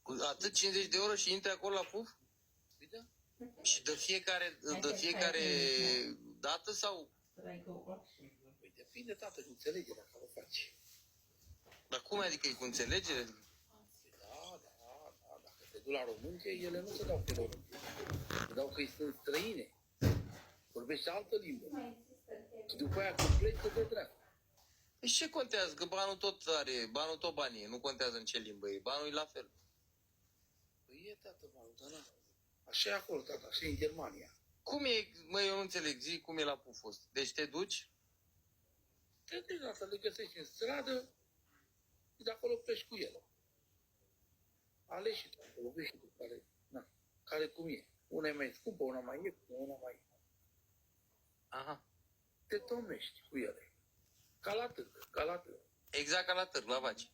Cu atât 50 de euro și intri acolo la puf? Da. Și de fiecare dată sau? Păi depinde, tată, cu înțelegerea care o faci. Dar cum adică e cu înțelegere? Da. Dacă te duci la românce, ele nu se dau pe românce. Se dau că sunt străine. Vorbește altă limbă. Și după aia când pleci, te dă dreapta. Păi ce contează? Că banul tot bani e. Nu contează în ce limbă e. Banul e la fel. Păi e, tată, banul, dar na. Așa e acolo, tată, așa e în Germania. Cum e, eu nu înțeleg, zi cum e la pufos. Deci te duci? Te duci, tată, le găsești în stradă și de acolo pleci cu el. Alegi și tu acolo, vezi și tu care cum e. Una e mai scumpă, una mai ieftină, una mai... Aha. Te tomești cu ele. Ca la târg. Exact ca la târg, la vaci.